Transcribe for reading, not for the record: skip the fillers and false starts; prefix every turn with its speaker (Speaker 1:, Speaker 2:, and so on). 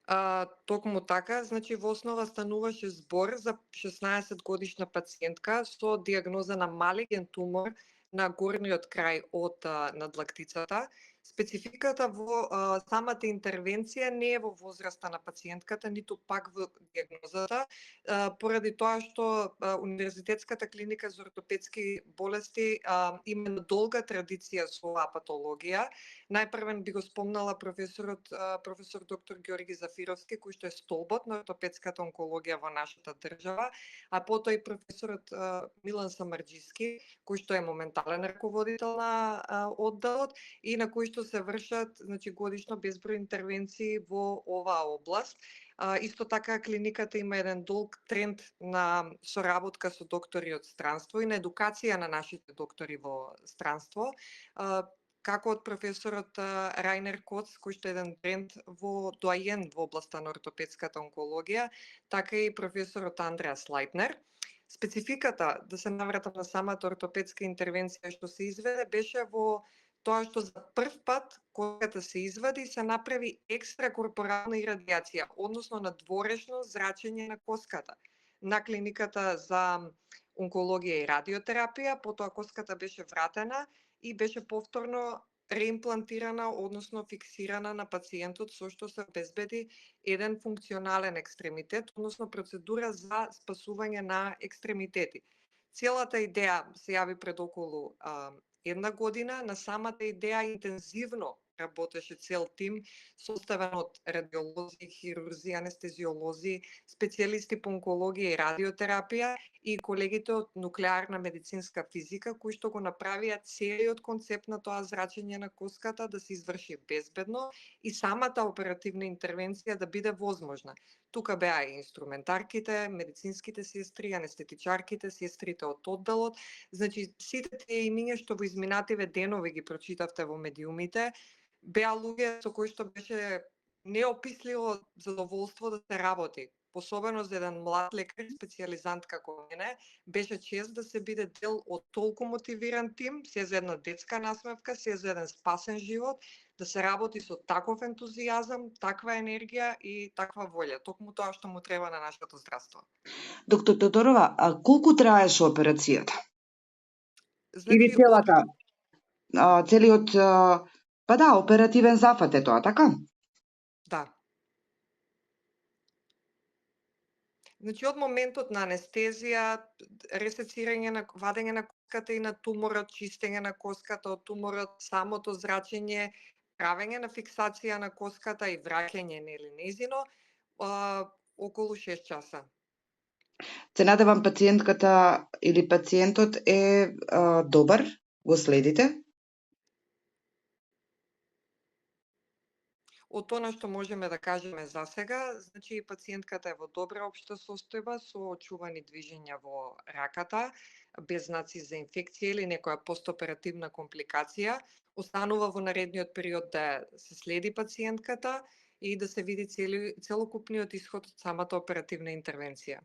Speaker 1: Токму така, значи во основа стануваше збор за 16 годишна пациентка со диагноза на малиген тумор на горниот крај од надлактицата. Спецификата во самата интервенција не е во возраста на пациентката, ниту пак во диагнозата, поради тоа што Универзитетската клиника за ортопедски болести има долга традиција со оваа патологија. Најпрвен би го спомнала професор доктор Ѓорги Зафировски, кој што е столбот на ортопедската онкологија во нашата држава, а потоа и професорот Милан Самарџиски, кој што е моментален раководител на одделот и на кој што се вршат годишно безброј интервенции во оваа област. Исто така клиниката има еден долг тренд на соработка со доктори од странство и на едукација на нашите доктори во странство. Како од професорот Рајнер Коц, кој што е еден бренд во доаен во областа на ортопедската онкологија, така и професорот Андреас Лајтнер. Спецификата, да се навратам на самата ортопедска интервенција што се изведе, беше во тоа што за прв пат коската се извади се направи екстракорпорална ирадијација, односно надворешно зрачење на коската. На клиниката за онкологија и радиотерапија, потоа коската беше вратена и беше повторно реимплантирана, односно фиксирана на пациентот, со што се обезбеди еден функционален екстремитет, односно процедура за спасување на екстремитети. Целата идеја се јави пред околу една година. На самата идеја интензивно работеше цел тим, составен од радиолози, хирурзи, анестезиолози, специјалисти по онкологија и радиотерапија и колегите од нуклеарна медицинска физика, кои што го направија целиот концепт на тоа зрачење на коската да се изврши безбедно и самата оперативна интервенција да биде возможна. Тука беа и инструментарките, медицинските сестри, анестетичарките, сестрите од одделот. Значи, сите тие имиња што во изминативе денови ги прочитавте во медиумите, беа луѓе со кои што беше неописливо задоволство да се работи. Особено за еден млад лекар, специјализант како мене, беше чест да се биде дел од толку мотивиран тим, се за една детска насмевка, се за еден спасен живот, да се работи со таков ентузијазам, таква енергија и таква волја. Токму тоа што му треба на нашето здравство.
Speaker 2: Доктор Тодорова, а колку траеше операцијата? Или
Speaker 1: Значи,
Speaker 2: целиот, па да, оперативен зафат е тоа, така?
Speaker 1: Да. Значи, од моментот на анестезија, ресецирање на вадење на коската и на туморот, чистење на коската од туморот, самото зрачење, правење на фиксација на коската и враќање нели нејзино, околу 6 часа.
Speaker 2: Се надевам пациентката или пациентот е добар, го следите?
Speaker 1: Од тоа што можеме да кажеме за сега, значи пациентката е во добра општа состојба со очувани движења во раката, без знаци за инфекција или некоја постоперативна компликација. Останува во наредниот период да се следи пациентката и да се види целокупниот исход од самата оперативна интервенција.